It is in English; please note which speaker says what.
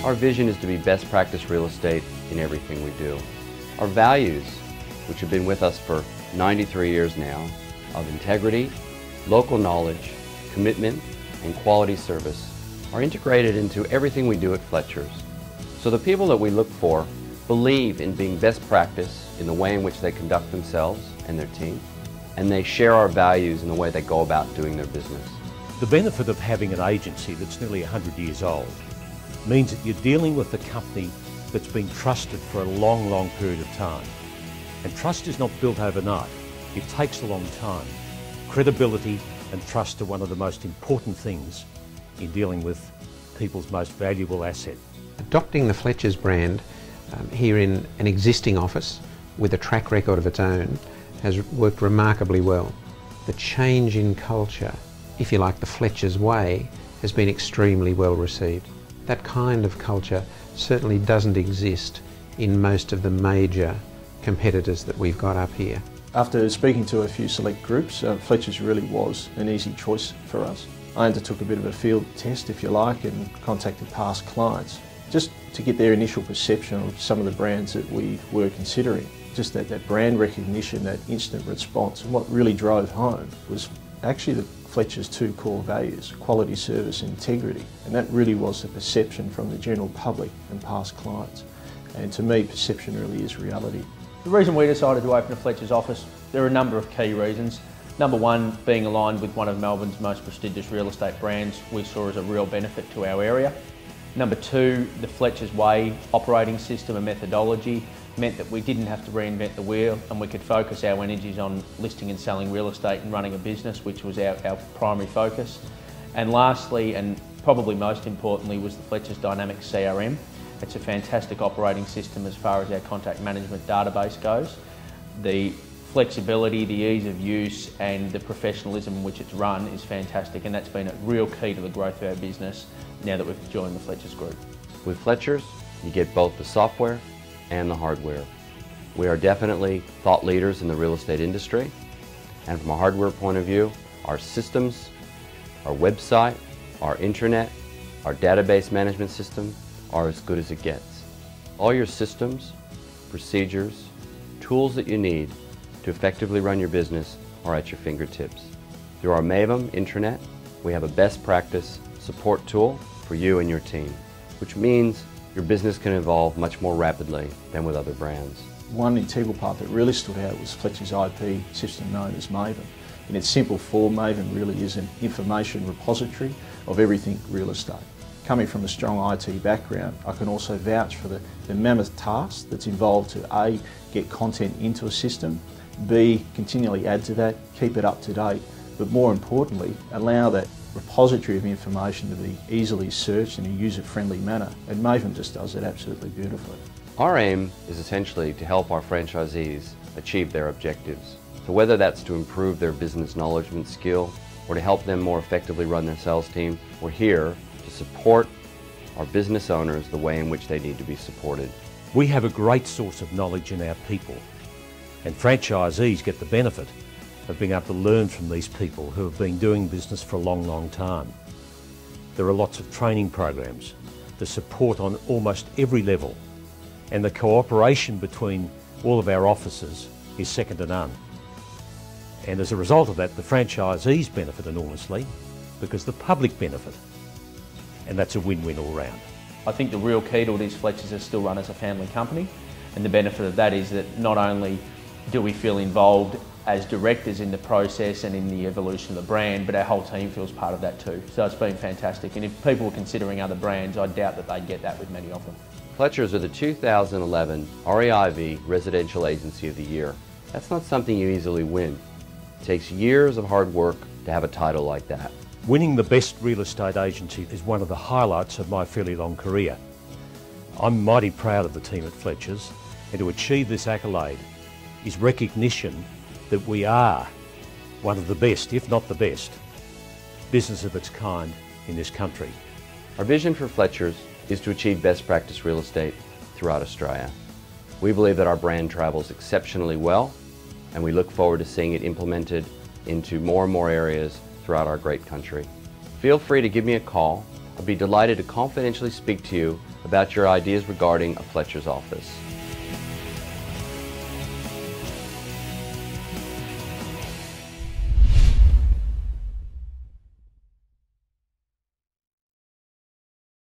Speaker 1: Our vision is to be best practice real estate in everything we do. Our values, which have been with us for 93 years now, of integrity, local knowledge, commitment, and quality service, are integrated into everything we do at Fletchers. So the people that we look for believe in being best practice in the way in which they conduct themselves and their team, and they share our values in the way they go about doing their business.
Speaker 2: The benefit of having an agency that's nearly 100 years old means that you're dealing with a company that's been trusted for a long, long period of time. And trust is not built overnight. It takes a long time. Credibility and trust are one of the most important things in dealing with people's most valuable asset.
Speaker 3: Adopting the Fletchers brand here in an existing office with a track record of its own has worked remarkably well. The change in culture, if you like the Fletchers Way, has been extremely well received. That kind of culture certainly doesn't exist in most of the major competitors that we've got up here.
Speaker 4: After speaking to a few select groups, Fletchers really was an easy choice for us. I undertook a bit of a field test, if you like, and contacted past clients just to get their initial perception of some of the brands that we were considering. Just that brand recognition, that instant response, and what really drove home was actually the Fletchers' two core values, quality, service and integrity, and that really was the perception from the general public and past clients. And to me, perception really is reality.
Speaker 5: The reason we decided to open a Fletchers office, there are a number of key reasons. Number one, being aligned with one of Melbourne's most prestigious real estate brands we saw as a real benefit to our area. Number two, the Fletchers Way operating system and methodology meant that we didn't have to reinvent the wheel and we could focus our energies on listing and selling real estate and running a business, which was our primary focus. And lastly, and probably most importantly, was the Fletchers Dynamic CRM. It's a fantastic operating system as far as our contact management database goes. The flexibility, the ease of use and the professionalism in which it's run is fantastic, and that's been a real key to the growth of our business now that we've joined the Fletchers Group.
Speaker 1: With Fletchers, you get both the software and the hardware. We are definitely thought leaders in the real estate industry, and from a hardware point of view, our systems, our website, our intranet, our database management system are as good as it gets. All your systems, procedures, tools that you need to effectively run your business are at your fingertips. Through our Maven intranet, we have a best practice support tool for you and your team, which means your business can evolve much more rapidly than with other brands.
Speaker 4: One integral part that really stood out was Fletchers' IP system known as Maven. In its simple form, Maven really is an information repository of everything real estate. Coming from a strong IT background, I can also vouch for the mammoth task that's involved to A, get content into a system, B, continually add to that, keep it up to date, but more importantly, allow that repository of information to be easily searched in a user-friendly manner, and Maven just does it absolutely beautifully.
Speaker 1: Our aim is essentially to help our franchisees achieve their objectives. So whether that's to improve their business knowledge and skill or to help them more effectively run their sales team, we're here to support our business owners the way in which they need to be supported.
Speaker 2: We have a great source of knowledge in our people, and franchisees get the benefit of being able to learn from these people who have been doing business for a long, long time. There are lots of training programs, the support on almost every level, and the cooperation between all of our offices is second to none. And as a result of that, the franchisees benefit enormously because the public benefit, and that's a win-win all round.
Speaker 5: I think the real key to it is Fletchers is still run as a family company, and the benefit of that is that not only do we feel involved as directors in the process and in the evolution of the brand, but our whole team feels part of that too. So it's been fantastic, and if people were considering other brands, I doubt that they'd get that with many of them.
Speaker 1: Fletchers are the 2011 REIV Residential Agency of the Year. That's not something you easily win. It takes years of hard work to have a title like that.
Speaker 2: Winning the best real estate agency is one of the highlights of my fairly long career. I'm mighty proud of the team at Fletchers, and to achieve this accolade is recognition that we are one of the best, if not the best, business of its kind in this country.
Speaker 1: Our vision for Fletchers is to achieve best practice real estate throughout Australia. We believe that our brand travels exceptionally well, and we look forward to seeing it implemented into more and more areas throughout our great country. Feel free to give me a call I'd be delighted to confidentially speak to you about your ideas regarding a Fletchers office.